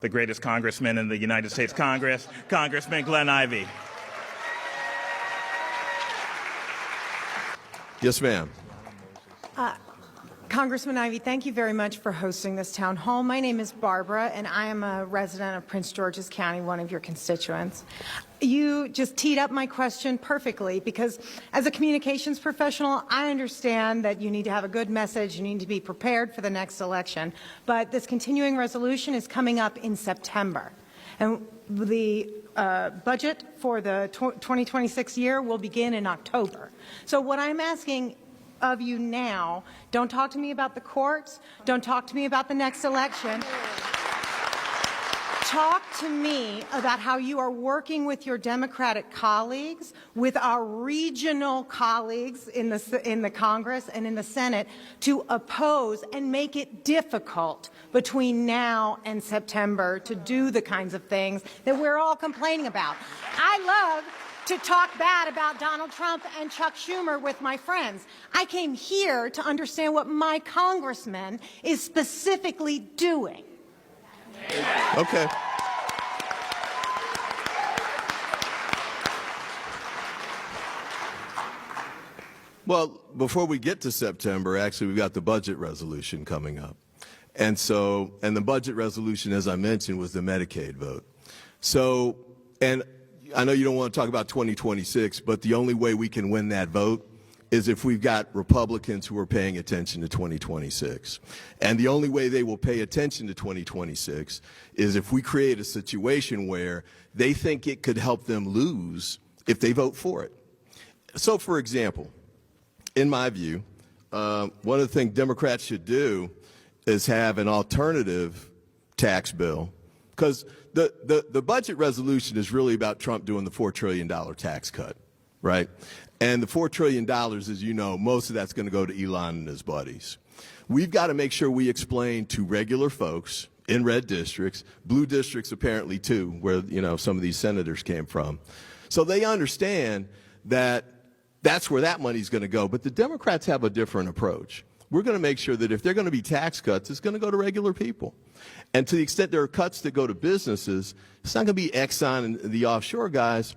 the greatest congressman in the United States Congress, Congressman Glenn Ivey. Yes, ma'am. Congressman Ivey, thank you very much for hosting this town hall. My name is Barbara, and I am a resident of Prince George's County, one of your constituents. You just teed up my question perfectly, because as a communications professional, I understand that you need to have a good message, you need to be prepared for the next election, but this continuing resolution is coming up in September. And the budget for the 2026 year will begin in October. So what I'm asking of you now, don't talk to me about the courts, don't talk to me about the next election. Talk to me about how you are working with your Democratic colleagues, with our regional colleagues in the Congress and in the Senate to oppose and make it difficult between now and September to do the kinds of things that we're all complaining about. I love to talk bad about Donald Trump and Chuck Schumer with my friends. I came here to understand what my congressman is specifically doing. Okay. Well, before we get to September, actually, we've got the budget resolution coming up. And the budget resolution, as I mentioned, was the Medicaid vote. So, and I know you don't want to talk about 2026, but the only way we can win that vote is if we've got Republicans who are paying attention to 2026. And the only way they will pay attention to 2026 is if we create a situation where they think it could help them lose if they vote for it. So, for example, in my view, one of the things Democrats should do is have an alternative tax bill, because the budget resolution is really about Trump doing the $4 trillion tax cut, right? And the $4 trillion, as you know, most of that's going to go to Elon and his buddies. We've got to make sure we explain to regular folks in red districts, blue districts apparently too, where, you know, some of these senators came from, so they understand that that's where that money's going to go. But the Democrats have a different approach. We're going to make sure that if they're going to be tax cuts, it's going to go to regular people. And to the extent there are cuts that go to businesses, it's not going to be Exxon and the offshore guys.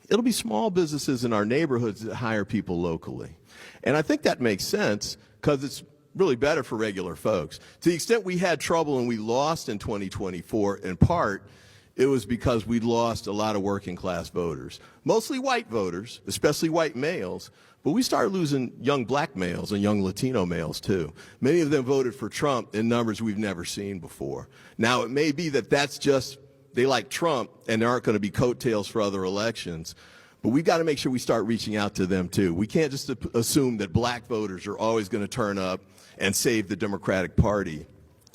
It'll be small businesses in our neighborhoods that hire people locally. And I think that makes sense because it's really better for regular folks. To the extent we had trouble and we lost in 2024, in part, it was because we lost a lot of working class voters, mostly white voters, especially white males. But we started losing young black males and young Latino males, too. Many of them voted for Trump in numbers we've never seen before. Now, it may be that that's just they like Trump and there aren't going to be coattails for other elections. But we've got to make sure we start reaching out to them, too. We can't just assume that black voters are always going to turn up and save the Democratic Party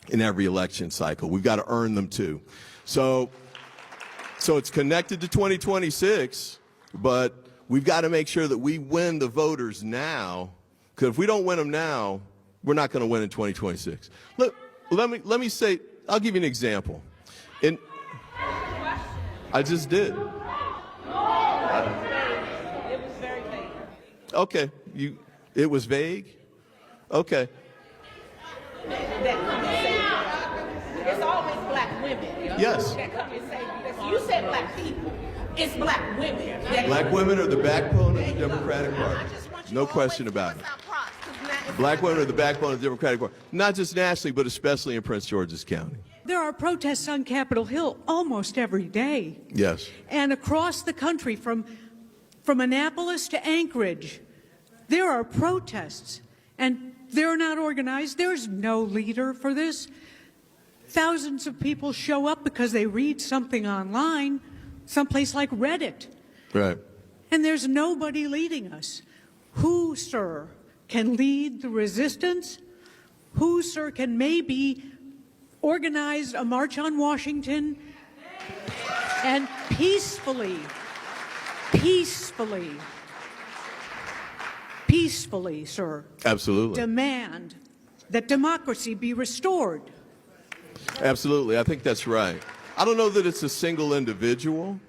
in every election cycle. We've got to earn them, too. So it's connected to 2026, but we've got to make sure that we win the voters now, because if we don't win them now, we're not going to win in 2026. Let me say, I'll give you an example. I just did. It was very vague. Okay, it was vague? Okay. It's always black women. Yes. That come and say, you said black people. It's black women. Black women are the backbone of the Democratic Party. No question about it. Black women are the backbone of the Democratic Party. Not just nationally, but especially in Prince George's County. There are protests on Capitol Hill almost every day. Yes. And across the country, from Annapolis to Anchorage, there are protests. And they're not organized. There's no leader for this. Thousands of people show up because they read something online, someplace like Reddit. Right. And there's nobody leading us. Who, sir, can lead the resistance? Who, sir, can maybe organize a march on Washington and peacefully, sir, absolutely, demand that democracy be restored? Absolutely. I think that's right. I don't know that it's a single individual,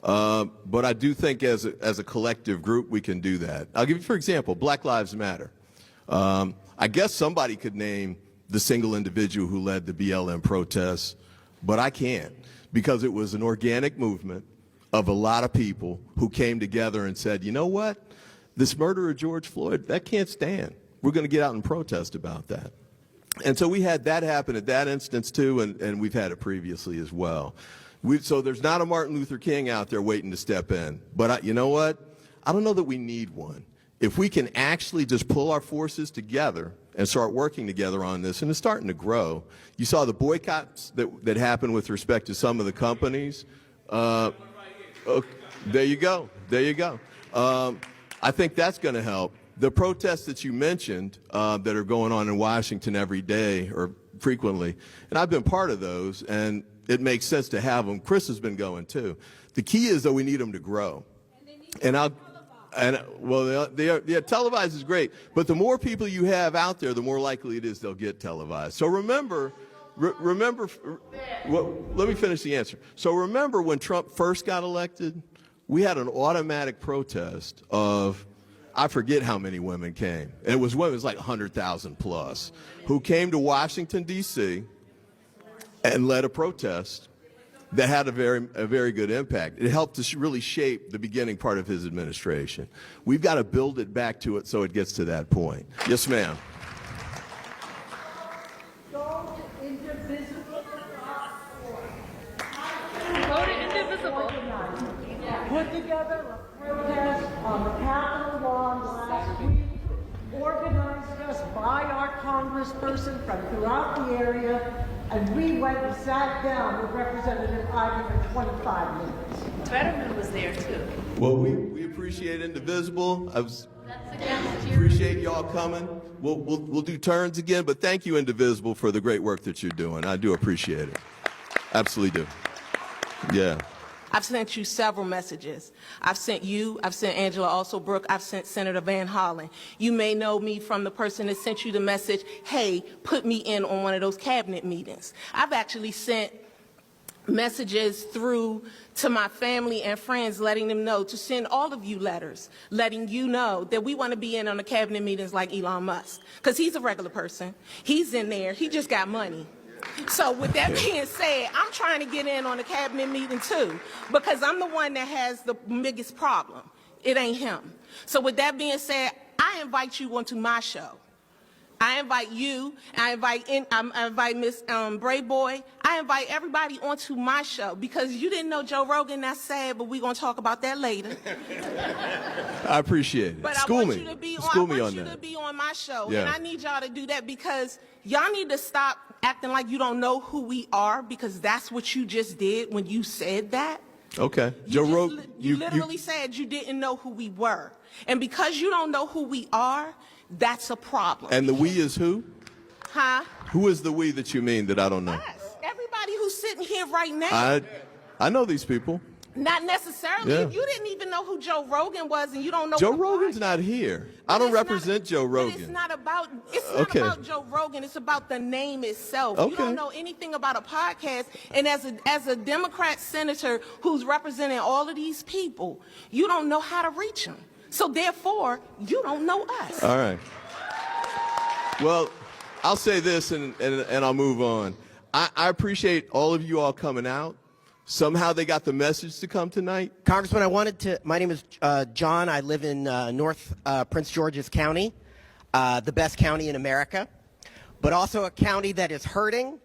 but I do think as a collective group we can do that. I'll give you, for example, Black Lives Matter. I guess somebody could name the single individual who led the BLM protests. but I can't, because it was an organic movement of a lot of people who came together and said, you know what? This murder of George Floyd, that can't stand. We're going to get out and protest about that. And so we had that happen at that instance too, and we've had it previously as well. So there's not a Martin Luther King out there waiting to step in. But you know what? I don't know that we need one. If we can actually just pull our forces together and start working together on this, and it's starting to grow. You saw the boycotts that happened with respect to some of the companies. Okay, there you go. There you go. I think that's going to help. The protests that you mentioned that are going on in Washington every day or frequently, and I've been part of those, and it makes sense to have them. Chris has been going too. The key is, though, we need them to grow. Well, televised is great, but the more people you have out there, the more likely it is they'll get televised. So remember, let me finish the answer. So remember when Trump first got elected, we had an automatic protest of, I forget how many women came. And it was like 100,000 plus, who came to Washington, D.C. and led a protest that had a very good impact. It helped to really shape the beginning part of his administration. We've got to build it back to it so it gets to that point. Yes, ma'am. Go to indivisible. Go to indivisible. Put together a protest on the Capitol lawn last week, organized us by our congressperson from throughout the area, and we went and sat down with Representative Ivey for 25 minutes. Fetterman was there too. Well, we appreciate Indivisible. That's against you. Appreciate y'all coming. We'll do turns again, but thank you, Indivisible, for the great work that you're doing. I do appreciate it. Absolutely do. Yeah. I've sent you several messages. I've sent you, I've sent Angela Alsobrooke, I've sent Senator Van Hollen. You may know me from the person that sent you the message, hey, put me in on one of those cabinet meetings. I've actually sent messages through to my family and friends, letting them know to send all of you letters, letting you know that we want to be in on the cabinet meetings like Elon Musk, because he's a regular person. He's in there. He just got money. So with that being said, I'm trying to get in on the cabinet meeting too, because I'm the one that has the biggest problem. It ain't him. So with that being said, I invite you onto my show. I invite you, I invite Miss Brave Boy, I invite everybody onto my show, because you didn't know Joe Rogan, that's sad, but we're going to talk about that later. I appreciate it. But School I want me. you to be on, School I me want on you that. to be on my show, Yeah. and I need y'all to do that, because y'all need to stop acting like you don't know who we are, because that's what you just did when you said that. Okay. You literally said you didn't know who we were. And because you don't know who we are, that's a problem. And the we is who? Huh? Who is the we that you mean that I don't know? Us. Everybody who's sitting here right now. I know these people. Not necessarily. Yeah. You didn't even know who Joe Rogan was, and you don't know Joe who Rogan's not here. I don't represent Joe Rogan. But it's not about Joe Rogan. It's about the name itself. Okay. You don't know anything about a podcast. And as a Democrat senator who's representing all of these people, you don't know how to reach them. So therefore, you don't know us. All right. Well, I'll say this and I'll move on. I appreciate all of you all coming out. Somehow they got the message to come tonight. Congressman, my name is John. I live in North Prince George's County, the best county in America, but also a county that is hurting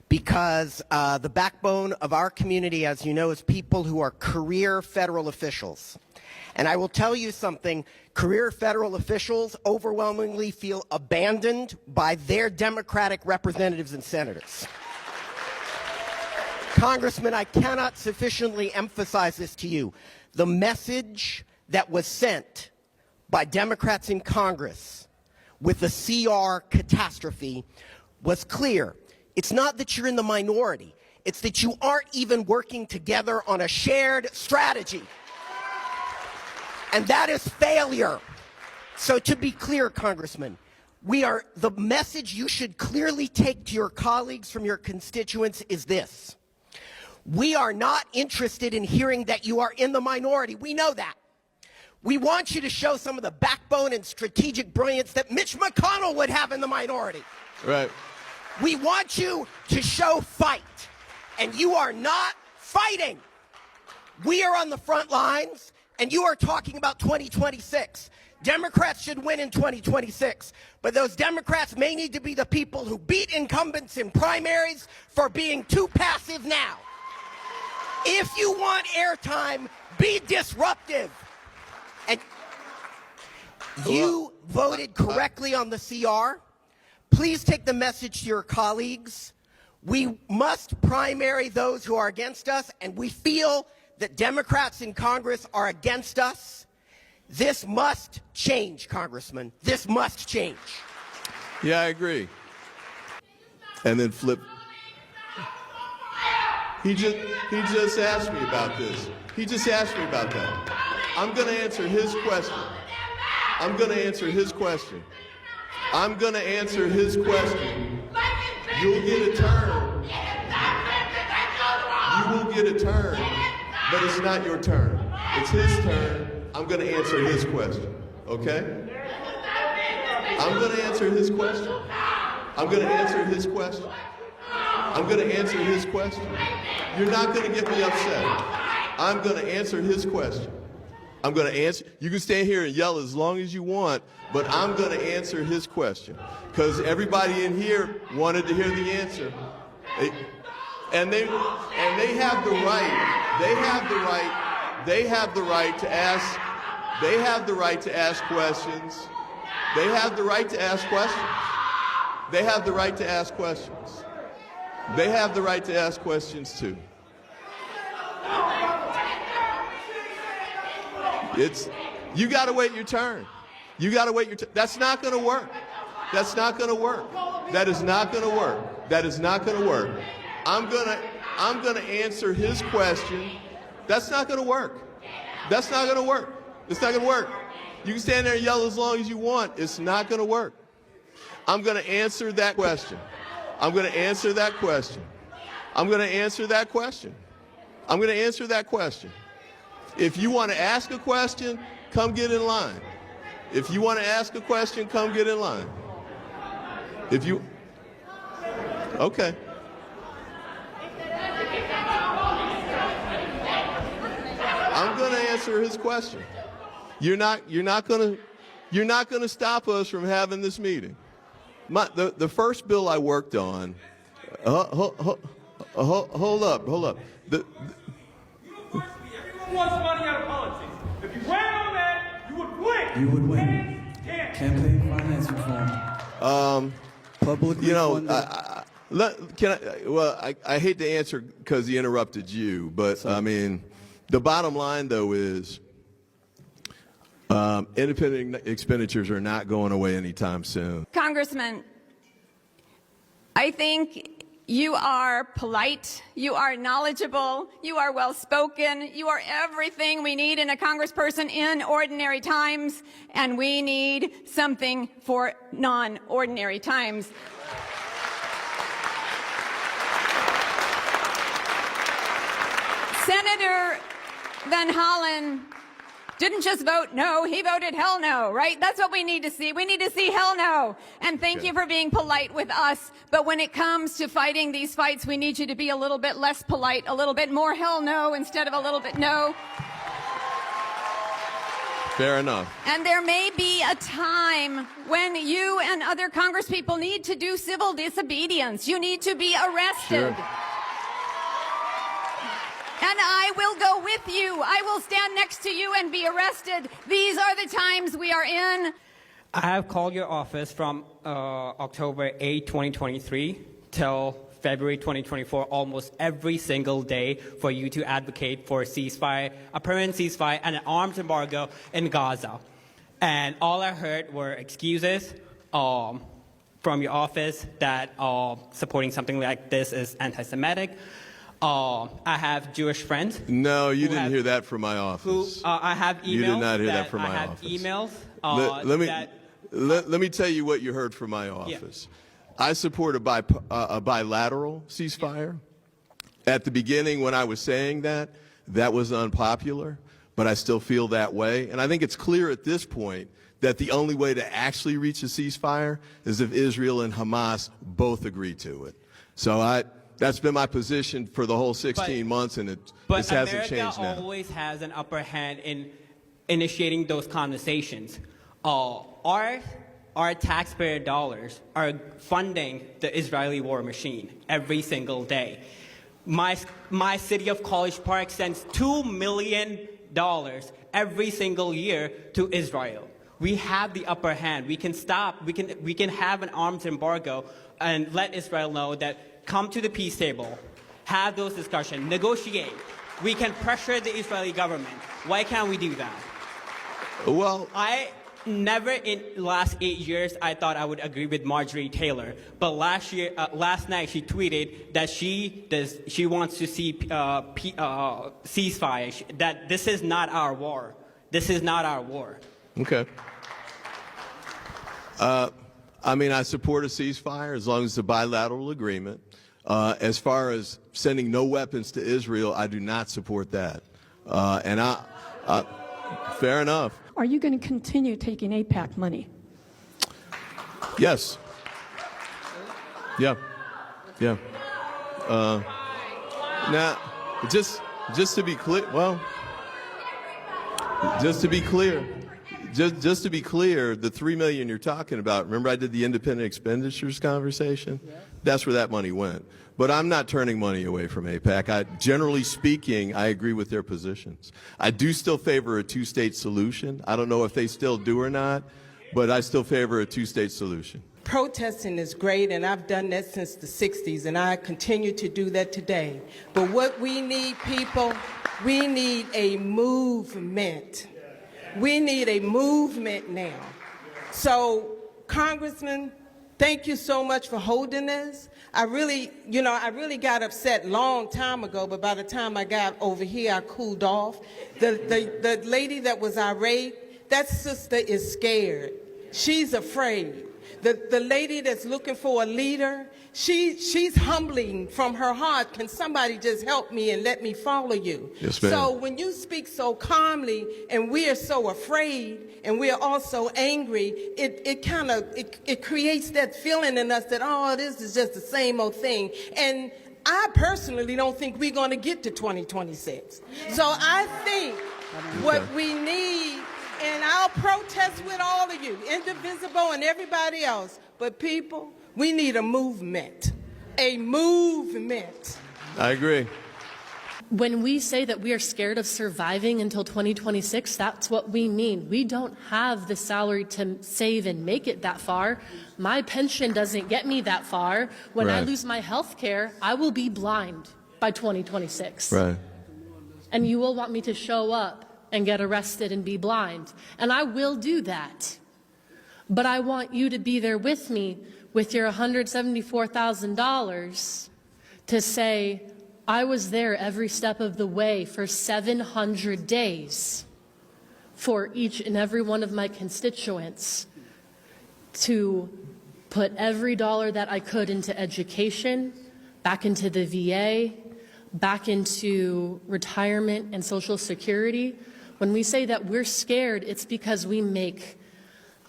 because the backbone of our community, as you know, is people who are career federal officials. And I will tell you something, career federal officials overwhelmingly feel abandoned by their Democratic representatives and senators. Congressman, I cannot sufficiently emphasize this to you. The message that was sent by Democrats in Congress with the CR catastrophe was clear. It's not that you're in the minority. It's that you aren't even working together on a shared strategy. And that is failure. So to be clear, Congressman, the message you should clearly take to your colleagues from your constituents is this. We are not interested in hearing that you are in the minority. We know that. We want you to show some of the backbone and strategic brilliance that Mitch McConnell would have in the minority. Right. We want you to show fight. and you are not fighting. We are on the front lines, and you are talking about 2026. Democrats should win in 2026, but those Democrats may need to be the people who beat incumbents in primaries for being too passive now. If you want airtime, be disruptive. And you voted correctly on the CR. Please take the message to your colleagues. We must primary those who are against us, and we feel that Democrats in Congress are against us. This must change, Congressman. This must change. Yeah, I agree. And then flip. He just asked me about this. He just asked me about that. I'm going to answer his question. I'm going to answer his question. I'm going to answer his question. You'll get a turn. You will get a turn, but it's not your turn. It's his turn. I'm going to answer his question, okay? I'm going to answer his question. I'm going to answer his question. I'm going to answer his question. You're not going to get me upset. I'm going to answer his question. I'm going to answer. You can stand here and yell as long as you want, but I'm going to answer his question because everybody in here wanted to hear the answer, and they have the right. They have the right. They have the right to ask. They have the right to ask questions. They have the right to ask questions. They have the right to ask questions. They have the right to ask questions too. You got to wait your turn. You got to wait your turn. That's not going to work. That's not going to work. That is not going to work. That is not going to work. I'm going to answer his question. That's not going to work. That's not going to work. It's not going to work. You can stand there and yell as long as you want. It's not going to work. I'm going to answer that question. I'm going to answer that question. I'm going to answer that question. I'm going to answer that question. If you want to ask a question, come get in line. If you want to ask a question, come get in line. If you, okay. I'm going to answer his question. You're not going to stop us from having this meeting. The first bill I worked on, hold up. Everyone wants money out of politics. If you ran on that, you would win. You would win. Campaign finance reform. Publicly funded. I hate to answer because he interrupted you, but I mean, the bottom line though is independent expenditures are not going away anytime soon. Congressman, I think you are polite, you are knowledgeable, you are well-spoken, you are everything we need in a congressperson in ordinary times, and we need something for non-ordinary times. Senator Van Hollen didn't just vote no, he voted hell no, right? That's what we need to see. We need to see hell no. And thank you for being polite with us. But when it comes to fighting these fights, we need you to be a little bit less polite, a little bit more hell no instead of a little bit no. Fair enough. And there may be a time when you and other congresspeople need to do civil disobedience. You need to be arrested. Sure. And I will go with you. I will stand next to you and be arrested. These are the times we are in. I have called your office from October 8, 2023 till February 2024, almost every single day for you to advocate for a ceasefire, a permanent ceasefire, and an arms embargo in Gaza. And all I heard were excuses from your office that supporting something like this is anti-Semitic. I have Jewish friends. No, you didn't hear that from my office. I have emails. You did not hear that from my office. Emails. Let me tell you what you heard from my office. Yeah. I support a bilateral ceasefire. At the beginning, when I was saying that was unpopular, but I still feel that way. And I think it's clear at this point that the only way to actually reach a ceasefire is if Israel and Hamas both agree to it. So That's been my position for the whole 16 months, and it hasn't changed now. But America always has an upper hand in initiating those conversations. Our taxpayer dollars are funding the Israeli war machine every single day. My city of College Park sends $2 million every single year to Israel. We have the upper hand. We can stop. We can have an arms embargo and let Israel know that come to the peace table, have those discussions, negotiate. We can pressure the Israeli government. Why can't we do that? Well, Never in the last 8 years I thought I would agree with Marjorie Taylor, but last night she tweeted that she wants to see ceasefire. That this is not our war. This is not our war. Okay. I mean, I support a ceasefire as long as it's a bilateral agreement. As far as sending no weapons to Israel, I do not support that. Fair enough. Are you going to continue taking AIPAC money? Yes. Yeah. Yeah. Now, just to be clear, just to be clear, the $3 million you're talking about. Remember, I did the independent expenditures conversation. That's where that money went. But I'm not turning money away from AIPAC. Generally speaking, I agree with their positions. I do still favor a two-state solution. I don't know if they still do or not, but I still favor a two-state solution. Protesting is great, and I've done that since the 60s, and I continue to do that today. But what we need, people, we need a movement. We need a movement now. So, Congressman, thank you so much for holding this. I really got upset long time ago, but by the time I got over here, I cooled off. The lady that was irate, that sister is scared. She's afraid. The lady that's looking for a leader, she's humbling from her heart. Can somebody just help me and let me follow you? Yes, ma'am. So when you speak so calmly and we are so afraid and we are also angry, it creates that feeling in us that, oh, this is just the same old thing. And I personally don't think we're going to get to 2026. So I think what we need, and I'll protest with all of you, Indivisible and everybody else, but people, we need a movement. A movement. I agree. When we say that we are scared of surviving until 2026, that's what we mean. We don't have the salary to save and make it that far. My pension doesn't get me that far. When I lose my health care, I will be blind by 2026. Right. And you will want me to show up and get arrested and be blind. And I will do that. But I want you to be there with me with your $174,000 to say, I was there every step of the way for 700 days for each and every one of my constituents to put every dollar that I could into education, back into the VA, back into retirement and Social Security. When we say that we're scared, it's because we make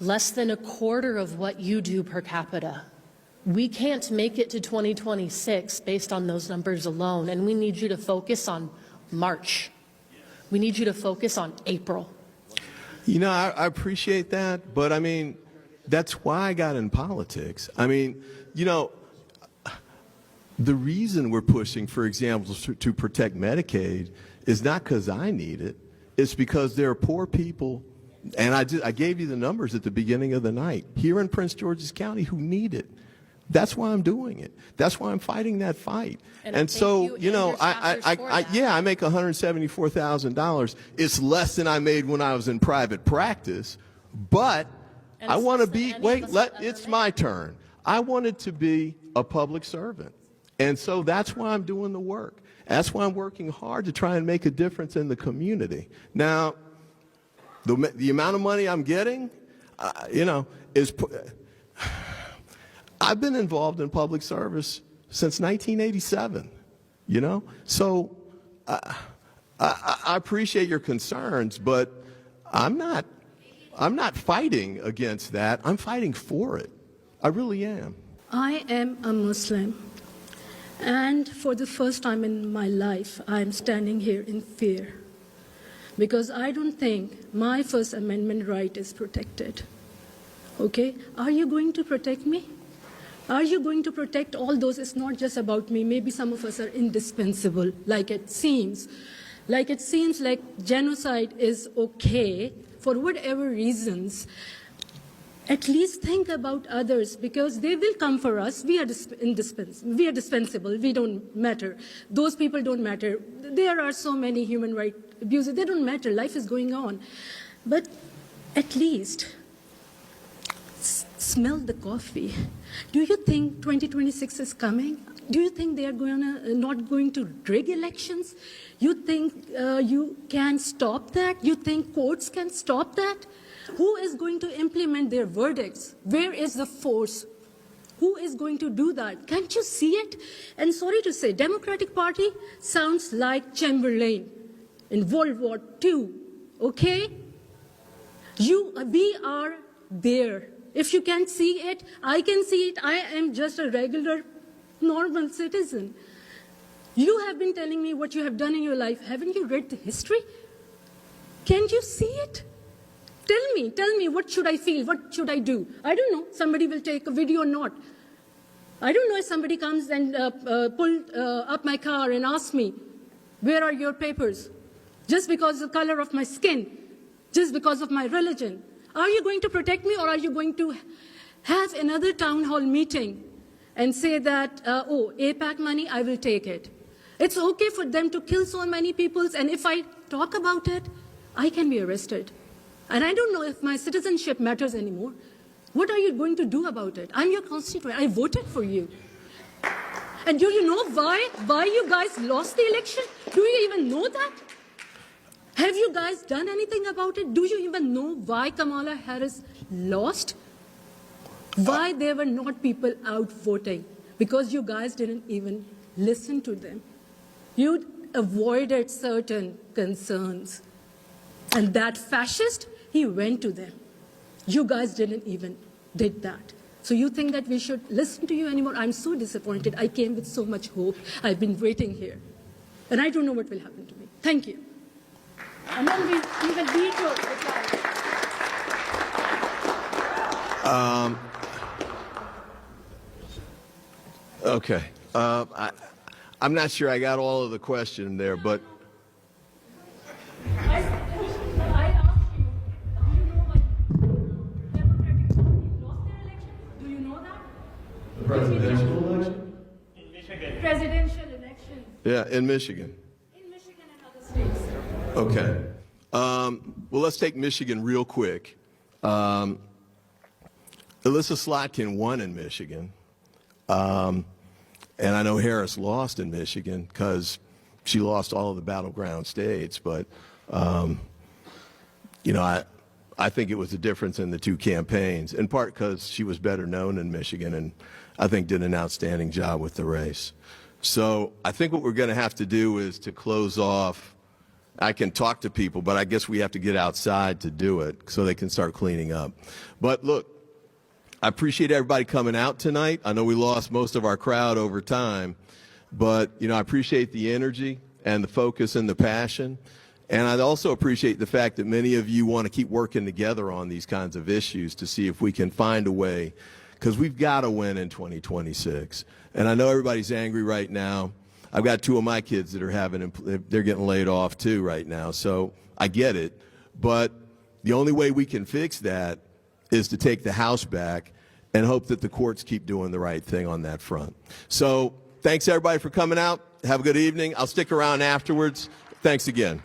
less than a quarter of what you do per capita. We can't make it to 2026 based on those numbers alone, and we need you to focus on March. We need you to focus on April. You know, I appreciate that, but I mean, that's why I got in politics. I mean, you know, the reason we're pushing, for example, to protect Medicaid is not because I need it. It's because there are poor people, and I gave you the numbers at the beginning of the night, here in Prince George's County who need it. That's why I'm doing it. That's why I'm fighting that fight. And so, you know, I make $174,000. It's less than I made when I was in private practice, but I want to be, it's my turn. I wanted to be a public servant. And so that's why I'm doing the work. That's why I'm working hard to try and make a difference in the community. Now, the amount of money I'm getting, you know, is... I've been involved in public service since 1987, you know? So I appreciate your concerns, but I'm not fighting against that. I'm fighting for it. I really am. I am a Muslim, And for the first time in my life, I'm standing here in fear. Because I don't think my First Amendment right is protected. Okay? Are you going to protect me? Are you going to protect all those? It's not just about me. Maybe some of us are indispensable, like it seems. Like it seems like genocide is okay for whatever reasons. At least think about others, because they will come for us. We are dispensable. We don't matter. Those people don't matter. There are so many human rights abuses. They don't matter. Life is going on. But at least smell the coffee. Do you think 2026 is coming? Do you think they are not going to rig elections? You think you can stop that? You think courts can stop that? Who is going to implement their verdicts? Where is the force? Who is going to do that? Can't you see it? And sorry to say, Democratic Party sounds like Chamberlain in World War II, okay? We are there. If you can't see it, I can see it. I am just a regular, normal citizen. You have been telling me what you have done in your life. Haven't you read the history? Can't you see it? Tell me, what should I feel? What should I do? I don't know. Somebody will take a video or not. I don't know if somebody comes and pull up my car and asks me, where are your papers? Just because of the color of my skin, just because of my religion. Are you going to protect me, or are you going to have another town hall meeting and say that, oh, APAC money, I will take it. It's okay for them to kill so many people, and if I talk about it, I can be arrested. And I don't know if my citizenship matters anymore. What are you going to do about it? I'm your constituent. I voted for you. And do you know why you guys lost the election? Do you even know that? Have you guys done anything about it? Do you even know why Kamala Harris lost? Why there were not people out voting? Because you guys didn't even listen to them. You avoided certain concerns. And that fascist, he went to them. You guys didn't even did that. So you think that we should listen to you anymore? I'm so disappointed. I came with so much hope. I've been waiting here. And I don't know what will happen to me. Thank you. And then we even veto the Okay. I'm not sure I got all of the question there, but I asked you, do you know why Democratic Party lost their election? Do you know that? the presidential election? Presidential election Yeah, in Michigan. in Michigan and other states. Okay. Well, let's take Michigan real quick. Alyssa Slotkin won in Michigan. And I know Harris lost in Michigan because she lost all of the battleground states. But, you know, I think it was a difference in the two campaigns, in part because she was better known in Michigan and I think did an outstanding job with the race. So I think what we're going to have to do is to close off. I can talk to people, but I guess we have to get outside to do it so they can start cleaning up. But look, I appreciate everybody coming out tonight. I know we lost most of our crowd over time, but, you know, I appreciate the energy and the focus and the passion. And I also appreciate the fact that many of you want to keep working together on these kinds of issues to see if we can find a way, because we've got to win in 2026. And I know everybody's angry right now. I've got two of my kids that are they're getting laid off too right now, so I get it. But the only way we can fix that is to take the House back and hope that the courts keep doing the right thing on that front. So thanks everybody for coming out. Have a good evening. I'll stick around afterwards. Thanks again.